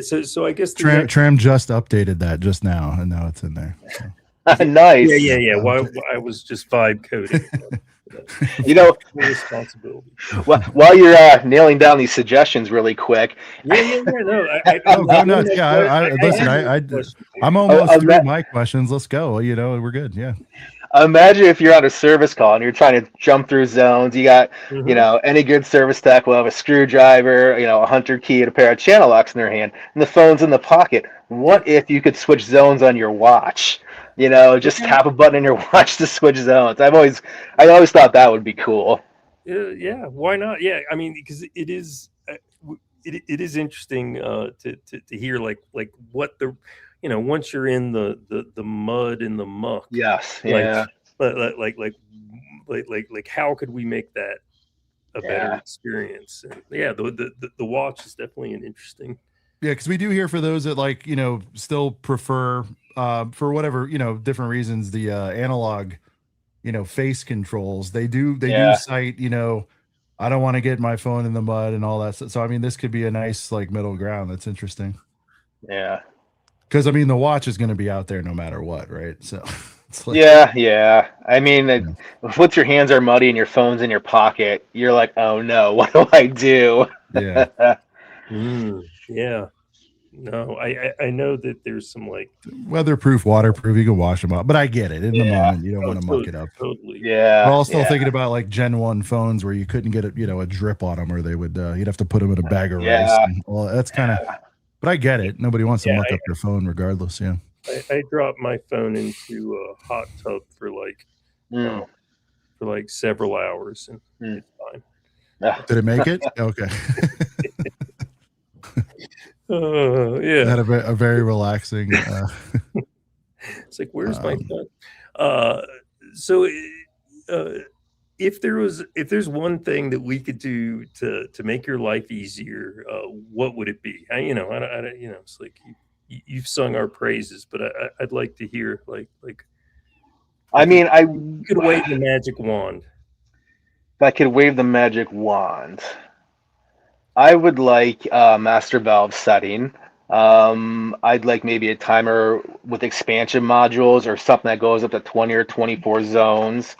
[SPEAKER 2] So I guess the
[SPEAKER 1] Tram
[SPEAKER 2] next.
[SPEAKER 1] Tram just updated that just now, and now it's in there. So.
[SPEAKER 2] Yeah,
[SPEAKER 3] nice.
[SPEAKER 2] yeah. Why I was just vibe coding.
[SPEAKER 3] You know,
[SPEAKER 2] Full responsibility.
[SPEAKER 3] while you're nailing down these suggestions really quick,
[SPEAKER 2] Yeah. No,
[SPEAKER 1] Oh, go
[SPEAKER 2] one of
[SPEAKER 1] nuts!
[SPEAKER 2] my
[SPEAKER 1] Yeah,
[SPEAKER 2] que-
[SPEAKER 1] I listen.
[SPEAKER 2] had one
[SPEAKER 1] I
[SPEAKER 2] question for
[SPEAKER 1] I'm
[SPEAKER 2] you.
[SPEAKER 1] almost through
[SPEAKER 3] ima-
[SPEAKER 1] my questions. Let's go. You know, we're good. Yeah.
[SPEAKER 3] imagine if you're on a service call and you're trying to jump through zones. You got,
[SPEAKER 2] Mm-hmm.
[SPEAKER 3] any good service tech will have a screwdriver, a hunter key, and a pair of channel locks in their hand, and the phone's in the pocket.
[SPEAKER 2] Yeah.
[SPEAKER 3] What if you could switch zones on your watch? Just
[SPEAKER 2] Okay.
[SPEAKER 3] tap a button in your watch to switch zones. I always thought that would be cool.
[SPEAKER 2] Yeah. Why not? Yeah. I mean, because it is. It is interesting to hear like what the once you're in the mud and the muck
[SPEAKER 3] Yes,
[SPEAKER 2] like
[SPEAKER 3] yeah,
[SPEAKER 2] like how could we make that a better
[SPEAKER 3] yeah.
[SPEAKER 2] experience? And yeah, the watch is definitely an interesting.
[SPEAKER 1] Yeah, because we do hear for those that still prefer for whatever different reasons the analog face controls. They do
[SPEAKER 3] Yeah,
[SPEAKER 1] cite I don't want to get my phone in the mud and all that. So I mean, this could be a nice like middle ground. That's interesting
[SPEAKER 3] yeah,
[SPEAKER 1] because I mean the watch is going to be out there no matter what, right? So it's like
[SPEAKER 3] yeah. I mean,
[SPEAKER 1] yeah,
[SPEAKER 3] once your hands are muddy and your phone's in your pocket, you're like, oh no, what do I do?
[SPEAKER 1] yeah.
[SPEAKER 2] Yeah, no, I know that there's some like
[SPEAKER 1] Weatherproof, waterproof, you can wash them up. But I get it. In the
[SPEAKER 3] Yeah,
[SPEAKER 1] moment, you don't want to muck it up.
[SPEAKER 2] totally.
[SPEAKER 1] We're
[SPEAKER 3] yeah,
[SPEAKER 1] all still
[SPEAKER 3] yeah,
[SPEAKER 1] thinking about like Gen 1 phones where you couldn't get a drip on them, or they would you'd have to put them in a bag of rice.
[SPEAKER 3] yeah,
[SPEAKER 1] And, well, that's kind of, but I get it. Nobody wants to
[SPEAKER 2] Yeah,
[SPEAKER 1] muck up their phone regardless. Yeah.
[SPEAKER 2] I dropped my phone into a hot tub uh,
[SPEAKER 3] mm,
[SPEAKER 2] for like several hours, and
[SPEAKER 3] mm.
[SPEAKER 2] it's fine.
[SPEAKER 1] Did it make it? Okay.
[SPEAKER 2] Yeah,
[SPEAKER 1] Had a very relaxing.
[SPEAKER 2] it's like where's my
[SPEAKER 1] Um,
[SPEAKER 2] phone? So uh, if there's one thing that we could do to make your life easier, what would it be? It's like you've sung our praises, but I'd like to hear like
[SPEAKER 3] I
[SPEAKER 2] like if
[SPEAKER 3] mean,
[SPEAKER 2] you could wave the magic wand.
[SPEAKER 3] if I could wave the magic wand, I would like master valve setting. I'd like maybe a timer with expansion modules or something that goes up to 20 or 24 zones.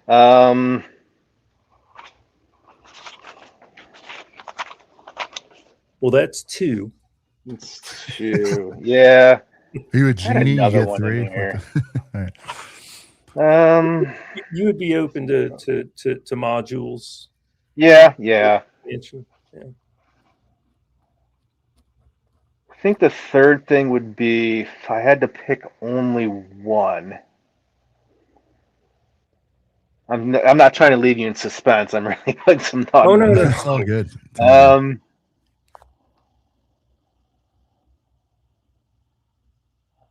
[SPEAKER 3] Um,
[SPEAKER 2] Well, that's two.
[SPEAKER 3] it's two. Yeah,
[SPEAKER 1] are you a
[SPEAKER 3] I had
[SPEAKER 1] genie? You
[SPEAKER 3] another
[SPEAKER 1] get
[SPEAKER 3] one in
[SPEAKER 1] three.
[SPEAKER 3] here.
[SPEAKER 1] All right.
[SPEAKER 2] You would be open to modules
[SPEAKER 3] Yeah.
[SPEAKER 2] expansion. Yeah.
[SPEAKER 3] I think the third thing would be if I had to pick only one. I'm not trying to leave you in suspense. I'm really putting some thought
[SPEAKER 2] Oh
[SPEAKER 3] into
[SPEAKER 2] no,
[SPEAKER 3] this.
[SPEAKER 1] It's all good. It's all good.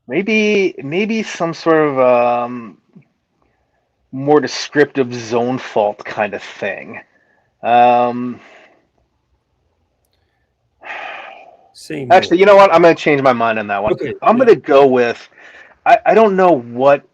[SPEAKER 3] Maybe some sort of more descriptive zone fault kind of thing. Um,
[SPEAKER 2] say more.
[SPEAKER 3] Actually, you know what? I'm going to change my mind on that one.
[SPEAKER 2] Okay.
[SPEAKER 3] I'm going to go with I don't know what.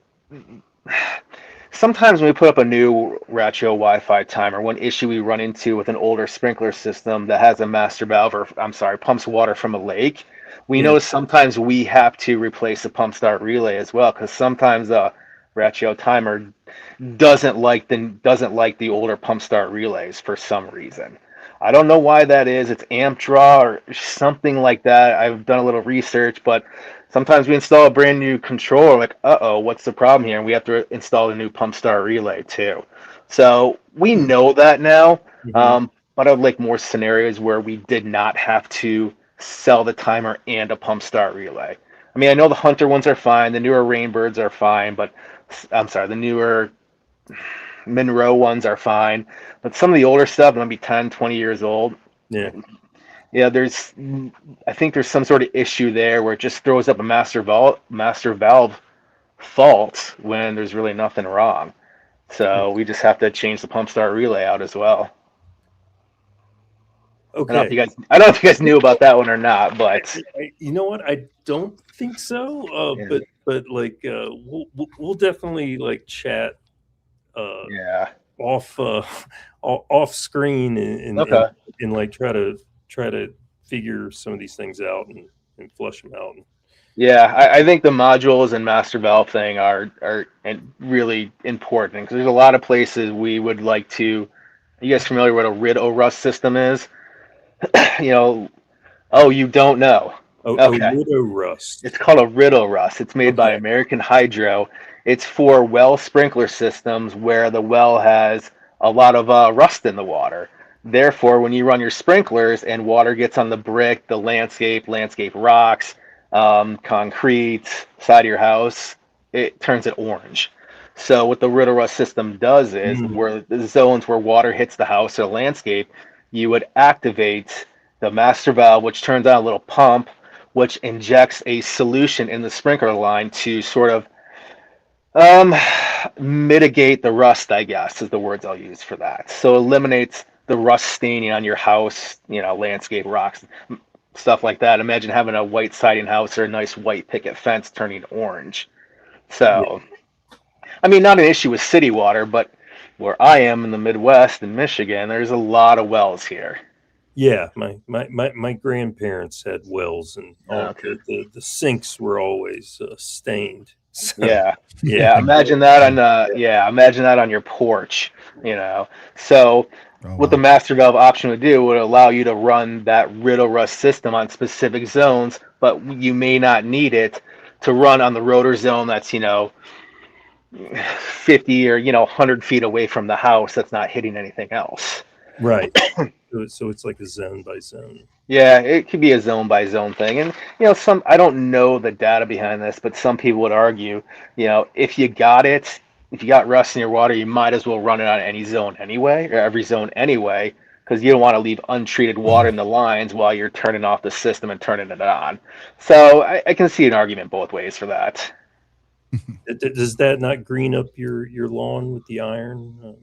[SPEAKER 3] Sometimes when we put up a new Rachio Wi-Fi timer, one issue we run into with an older sprinkler system that has a master valve, or I'm sorry, pumps water from a lake, we
[SPEAKER 2] Yeah.
[SPEAKER 3] know sometimes we have to replace the pump start relay as well because sometimes the Rachio timer doesn't like the older pump start relays for some reason. I don't know why that is. It's amp draw or something like that. I've done a little research, but sometimes we install a brand new controller, like, uh-oh, what's the problem here? And we have to install a new pump start relay too. So we know that now,
[SPEAKER 2] Mhm.
[SPEAKER 3] but I would like more scenarios where we did not have to sell the timer and a pump start relay. I mean, I know the Hunter ones are fine, the newer Rainbirds are fine, but I'm sorry, the newer Monroe ones are fine, but some of the older stuff might be 10, 20 years old.
[SPEAKER 2] Yeah.
[SPEAKER 3] Yeah, I think there's some sort of issue there where it just throws up a master valve fault when there's really nothing wrong. So we just have to change the pump start relay out as well.
[SPEAKER 2] Okay.
[SPEAKER 3] I don't know if you guys knew about that one or not, but
[SPEAKER 2] You know what? I don't think so.
[SPEAKER 3] Yeah.
[SPEAKER 2] But like we'll definitely like chat.
[SPEAKER 3] Yeah.
[SPEAKER 2] Off screen and
[SPEAKER 3] Okay.
[SPEAKER 2] and like try to figure some of these things out and flush them out.
[SPEAKER 3] Yeah, I think the modules and master valve thing are really important because there's a lot of places we would like to. Are you guys familiar with what a RID-O-Rust system is? Oh, you don't know. Okay.
[SPEAKER 2] RID-O-Rust.
[SPEAKER 3] It's called a RID-O-Rust. It's made by American Hydro. It's for well sprinkler systems where the well has a lot of rust in the water. Therefore, when you run your sprinklers and water gets on the brick, the landscape rocks, concrete, side of your house, it turns it orange. So what the RID-O-Rust system does is where the zones where water hits the house or landscape, you would activate the master valve, which turns on a little pump, which injects a solution in the sprinkler line to sort of mitigate the rust, I guess, is the words I'll use for that. So eliminates the rust staining on your house, landscape, rocks, stuff like that. Imagine having a white siding house or a nice white picket fence turning orange. So, I mean, not an issue with city water, but where I am in the Midwest in Michigan, there's a lot of wells here.
[SPEAKER 2] Yeah, my grandparents had wells, and all the sinks were always stained. So,
[SPEAKER 3] yeah. Imagine that on your porch. So what the master valve option would do would allow you to run that RID-O-Rust system on specific zones, but you may not need it to run on the rotor zone that's 50 or 100 feet away from the house that's not hitting anything else.
[SPEAKER 2] Right. So it's like a zone by zone.
[SPEAKER 3] Yeah, it could be a zone by zone thing. And, I don't know the data behind this, but some people would argue, if you got rust in your water, you might as well run it on any zone anyway, or every zone anyway, because you don't want to leave untreated water in the lines while you're turning off the system and turning it on. So I can see an argument both ways for that.
[SPEAKER 2] Does that not green up your lawn with the iron?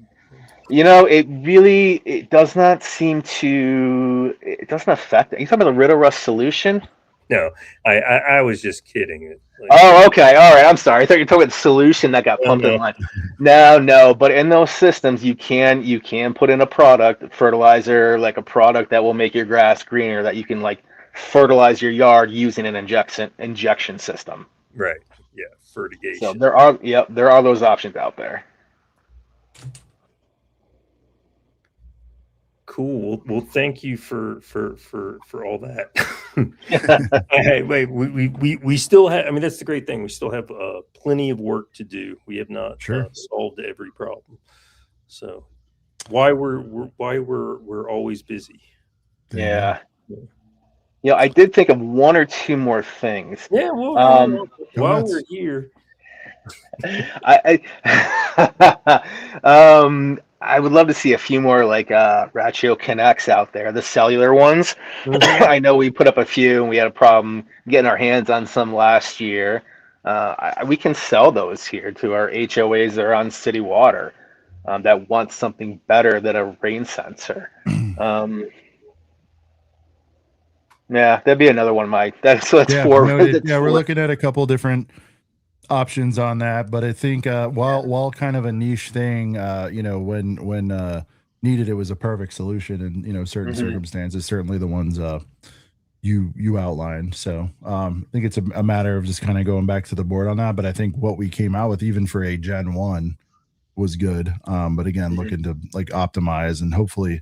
[SPEAKER 3] It does not seem to. It doesn't affect it. You talking about the RID-O-Rust solution?
[SPEAKER 2] No, I was just kidding.
[SPEAKER 3] Oh, okay, all right. I'm sorry. I thought you were talking about the solution that got pumped in the line. No. But in those systems, you can put in a product, fertilizer, like a product that will make your grass greener, that you can fertilize your yard using an injection system.
[SPEAKER 2] Right. Yeah. Fertigation.
[SPEAKER 3] So there are those options out there.
[SPEAKER 2] Cool. Well, thank you for all that. Hey, wait, we still have. I mean, that's the great thing. We still have plenty of work to do. We have not solved every problem. So why we're always busy.
[SPEAKER 3] Yeah. I did think of one or two more things.
[SPEAKER 2] Yeah. Well, while we're here,
[SPEAKER 3] I would love to see a few more Rachio Connects out there, the cellular ones. I know we put up a few and we had a problem getting our hands on some last year. We can sell those here to our HOAs that are on city water that want something better than a rain sensor. Yeah, that'd be another one, Mike. That's four.
[SPEAKER 1] We're looking at a couple different options on that, but I think while kind of a niche thing, when needed, it was a perfect solution in certain circumstances. Certainly the ones you outlined. So I think it's a matter of just kind of going back to the board on that. But I think what we came out with, even for a Gen 1, was good. But again, looking to optimize and hopefully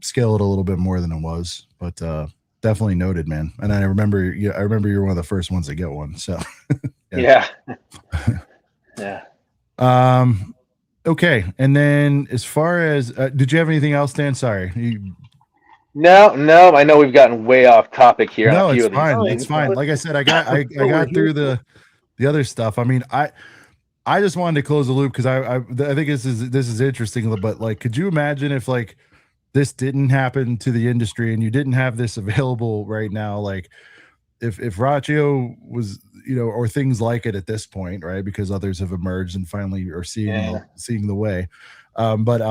[SPEAKER 1] scale it a little bit more than it was. But definitely noted, man. And I remember you're one of the first ones to get one. So
[SPEAKER 3] yeah.
[SPEAKER 1] Okay. And then as far as did you have anything else, Dan? Sorry.
[SPEAKER 3] No. I know we've gotten way off topic here on a
[SPEAKER 1] No,
[SPEAKER 3] few
[SPEAKER 1] it's
[SPEAKER 3] of these
[SPEAKER 1] fine. It's
[SPEAKER 3] things.
[SPEAKER 1] fine.
[SPEAKER 2] but
[SPEAKER 1] Like I said, I
[SPEAKER 2] what we're
[SPEAKER 1] got
[SPEAKER 2] here
[SPEAKER 1] through
[SPEAKER 2] for.
[SPEAKER 1] the other stuff. I mean, I just wanted to close the loop because I think this is interesting. But like, could you imagine if like this didn't happen to the industry and you didn't have this available right now? Like, if Rachio was, or things like it at this point, right? Because others have emerged and finally are seeing the way. But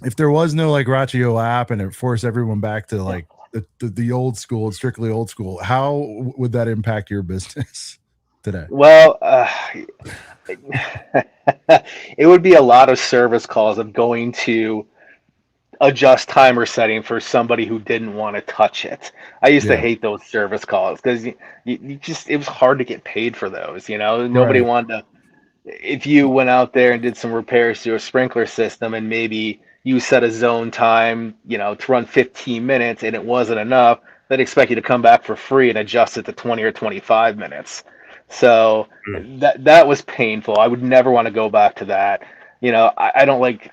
[SPEAKER 1] if there was no like Rachio app and it forced everyone back to like the old school, strictly old school, how would that impact your business today?
[SPEAKER 3] Well, it would be a lot of service calls of going to adjust timer setting for somebody who didn't want to touch it. I used to
[SPEAKER 1] Yeah,
[SPEAKER 3] hate those service calls because you just it was hard to get paid for those. Nobody
[SPEAKER 1] right.
[SPEAKER 3] wanted to. If you went out there and did some repairs to a sprinkler system and maybe you set a zone time, to run 15 minutes and it wasn't enough, they'd expect you to come back for free and adjust it to 20 or 25 minutes. So
[SPEAKER 2] Mm.
[SPEAKER 3] that was painful. I would never want to go back to that. I don't like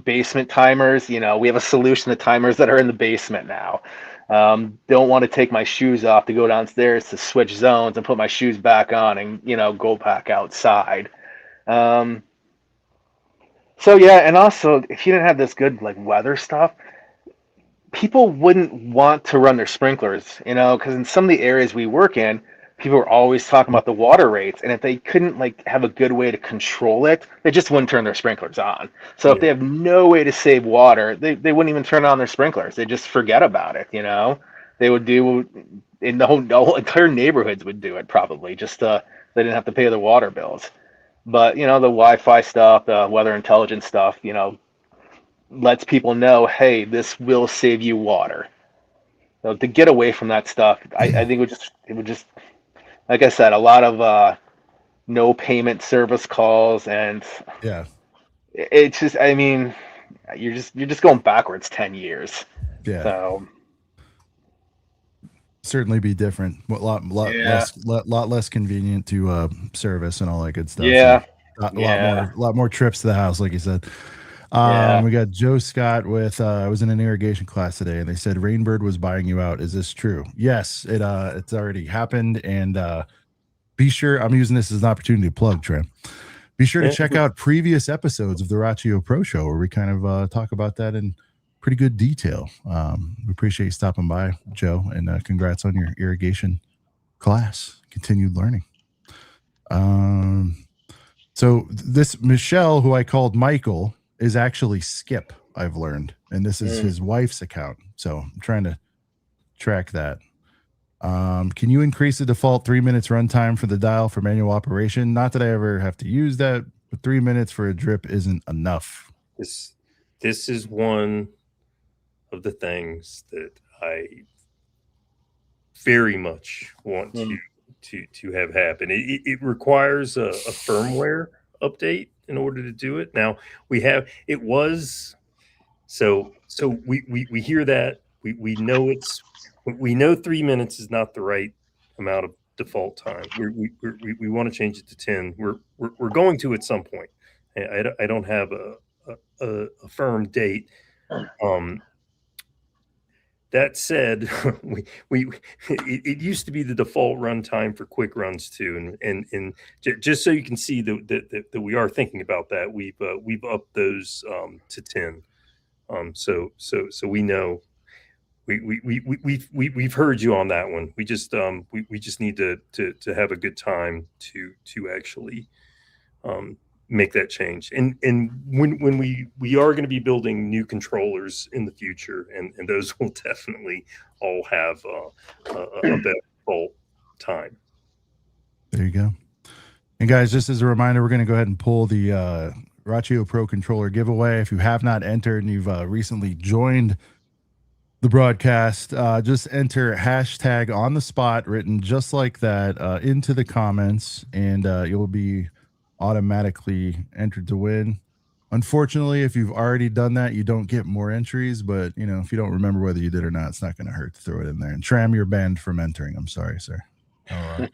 [SPEAKER 3] basement timers. We have a solution to timers that are in the basement now. Don't want to take my shoes off to go downstairs to switch zones and put my shoes back on and go back outside. Um, so yeah, and also if you didn't have this good like weather stuff, people wouldn't want to run their sprinklers, because in some of the areas we work in, people are always talking about the water rates, and if they couldn't like have a good way to control it, they just wouldn't turn their sprinklers on. So if
[SPEAKER 2] Yeah.
[SPEAKER 3] they have no way to save water, they wouldn't even turn on their sprinklers. They just forget about it. They would do in the whole entire neighborhoods would do it probably just they didn't have to pay their water bills. But the Wi-Fi stuff, the weather intelligence stuff, lets people know, hey, this will save you water. So to get away from that stuff, I think it would just like I said, a lot of no payment service calls, and
[SPEAKER 1] Yeah,
[SPEAKER 3] it's just, I mean, you're just going backwards 10 years.
[SPEAKER 1] yeah.
[SPEAKER 3] So
[SPEAKER 1] Certainly be different.
[SPEAKER 3] yeah,
[SPEAKER 1] Lot less convenient to service and all that good stuff. And
[SPEAKER 3] yeah,
[SPEAKER 1] a
[SPEAKER 3] yeah,
[SPEAKER 1] lot more trips to the house, like you said.
[SPEAKER 3] yeah.
[SPEAKER 1] We got Joe Scott with I was in an irrigation class today and they said Rainbird was buying you out. Is this true? Yes, it's already happened. And be sure I'm using this as an opportunity to plug, Tram. Be sure to
[SPEAKER 2] Yeah.
[SPEAKER 1] check out previous episodes of the Rachio Pro Show where we kind of talk about that in pretty good detail. We appreciate you stopping by, Joe, and congrats on your irrigation class. Continued learning. So this Michelle, who I called Michael, is actually Skip, I've learned. And this is his wife's account. So I'm trying to track that. Can you increase the default 3 minutes runtime for the dial for manual operation? Not that I ever have to use that, but 3 minutes for a drip isn't enough.
[SPEAKER 2] This is one of the things that I very much want to have happen. It requires a firmware update in order to do it. Now we hear that we know 3 minutes is not the right amount of default time. We want to change it to 10. We're going to at some point. I don't have a firm date. That said, it used to be the default runtime for quick runs too, and just so you can see that we are thinking about that, we've upped those to 10. So we know we've heard you on that one. We just need to have a good time to actually make that change. And when we are going to be building new controllers in the future, and those will definitely all have a better default time.
[SPEAKER 1] There you go. And guys, just as a reminder, we're going to go ahead and pull the Rachio Pro controller giveaway. If you have not entered and you've recently joined the broadcast, just enter hashtag on the spot written just like that into the comments, and you'll be automatically entered to win. Unfortunately, if you've already done that, you don't get more entries, but if you don't remember whether you did or not, it's not going to hurt to throw it in there. And Tram, you're banned from entering. I'm sorry, sir.
[SPEAKER 2] I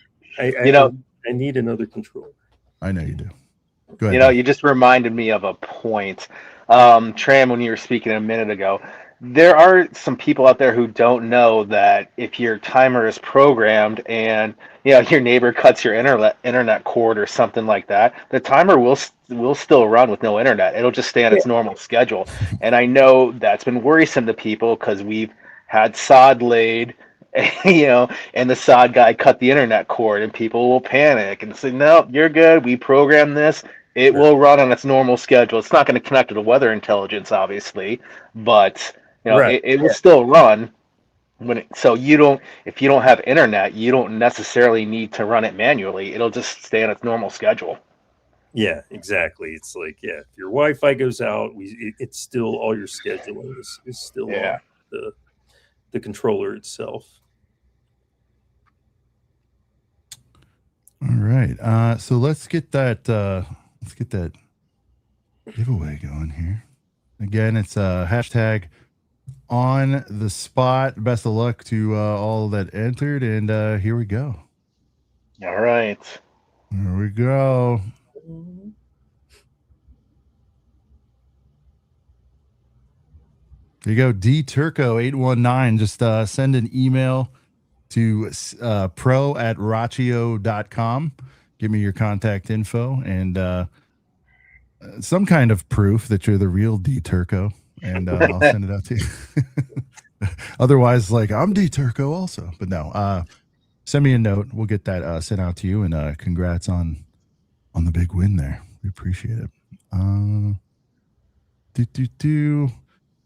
[SPEAKER 2] need another controller.
[SPEAKER 1] I know you do. Go ahead.
[SPEAKER 3] You just reminded me of a point. Tram, when you were speaking a minute ago, there are some people out there who don't know that if your timer is programmed and your neighbor cuts your internet cord or something like that, the timer will still run with no internet. It'll just stay on
[SPEAKER 2] Yeah.
[SPEAKER 3] its normal schedule. And I know that's been worrisome to people because we've had sod laid, and the sod guy cut the internet cord, and people will panic and say, "No, you're good. We programmed this. It
[SPEAKER 2] Sure.
[SPEAKER 3] will run on its normal schedule. It's not going to connect to the weather intelligence, obviously, but."
[SPEAKER 2] Right.
[SPEAKER 3] It will still run so if you don't have internet, you don't necessarily need to run it manually. It'll just stay on its normal schedule.
[SPEAKER 2] Yeah, exactly. It's like, if your Wi-Fi goes out, it's still all your scheduling is still on the controller itself.
[SPEAKER 1] All right. So let's get that giveaway going here. Again, it's hashtag on the spot. Best of luck to all that entered, and here we go.
[SPEAKER 3] All right.
[SPEAKER 1] Here we go. There you go. D Turco 819. Just send an email to pro@rachio.com. Give me your contact info and some kind of proof that you're the real D Turco, and I'll send it out to you. Otherwise, like, I'm D Turco also, but no. Send me a note. We'll get that sent out to you, and congrats on the big win there. We appreciate it.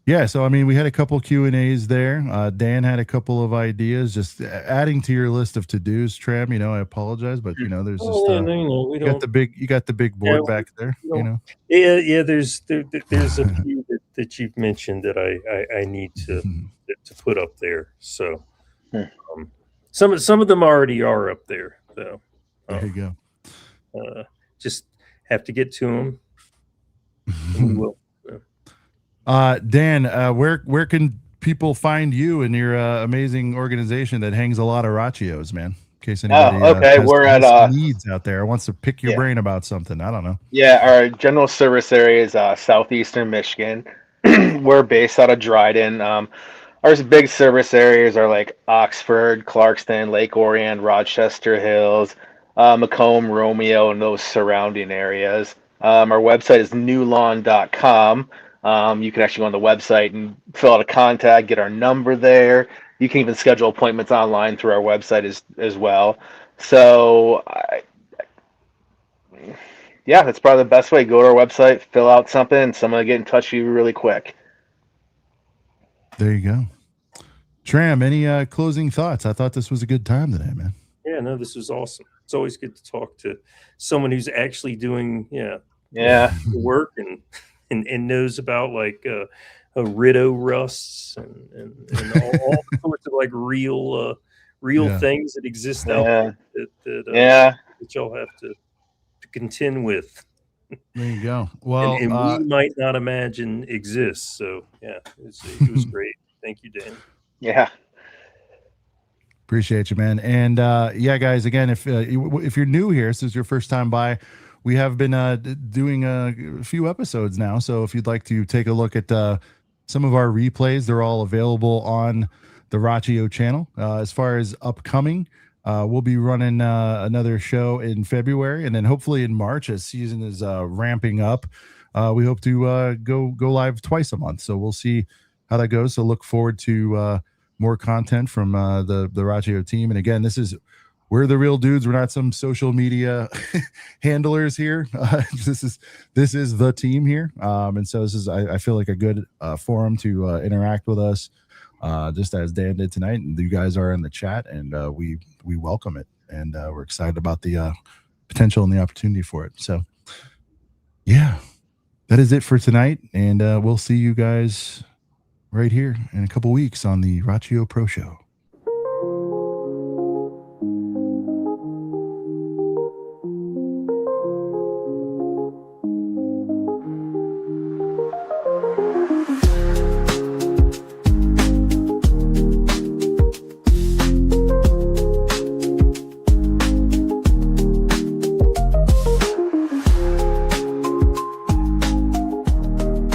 [SPEAKER 1] Yeah, so I mean, we had a couple Q&As there. Dan had a couple of ideas, just adding to your list of to-dos. Tram, I apologize, but there's just
[SPEAKER 2] we
[SPEAKER 1] you got the big board back there.
[SPEAKER 2] Yeah. There's a few that you've mentioned that I need to put up there. So some of them already are up there, though.
[SPEAKER 1] There you
[SPEAKER 2] go. Just have to get to them. And we will.
[SPEAKER 1] Dan, where can people find you and your amazing organization that hangs a lot of Rachios, man? In case anybody has needs out there, wants to pick your brain about something. I don't know.
[SPEAKER 3] Yeah, our general service area is southeastern Michigan. We're based out of Dryden. Our big service areas are like Oxford, Clarkston, Lake Orion, Rochester Hills, Macomb, Romeo, and those surrounding areas. Our website is newlawn.com. You can actually go on the website and fill out a contact, get our number there. You can even schedule appointments online through our website as well. So, that's probably the best way. Go to our website, fill out something, and someone will get in touch with you really quick.
[SPEAKER 1] There you go. Tram, any closing thoughts? I thought this was a good time today, man.
[SPEAKER 2] Yeah, no, this was awesome. It's always good to talk to someone who's actually doing work and knows about like Ritto rusts and all sorts of like real things that exist out there that y'all have to contend with.
[SPEAKER 1] There you go. Well,
[SPEAKER 2] and we might not imagine exists. So it was great. Thank you, Dan.
[SPEAKER 3] Yeah.
[SPEAKER 1] Appreciate you, man. And guys, again, if you're new here, this is your first time by, we have been doing a few episodes now. So if you'd like to take a look at some of our replays, they're all available on the Rachio channel. As far as upcoming, we'll be running another show in February, and then hopefully in March, as season is ramping up, we hope to go live twice a month. So we'll see how that goes. So look forward to more content from the Rachio team. And again, we're the real dudes. We're not some social media handlers here. This is the team here. And so this is, I feel like, a good forum to interact with us, just as Dan did tonight. And you guys are in the chat, and we welcome it. And we're excited about the potential and the opportunity for it. So, yeah, that is it for tonight. And we'll see you guys right here in a couple weeks on the Rachio Pro Show.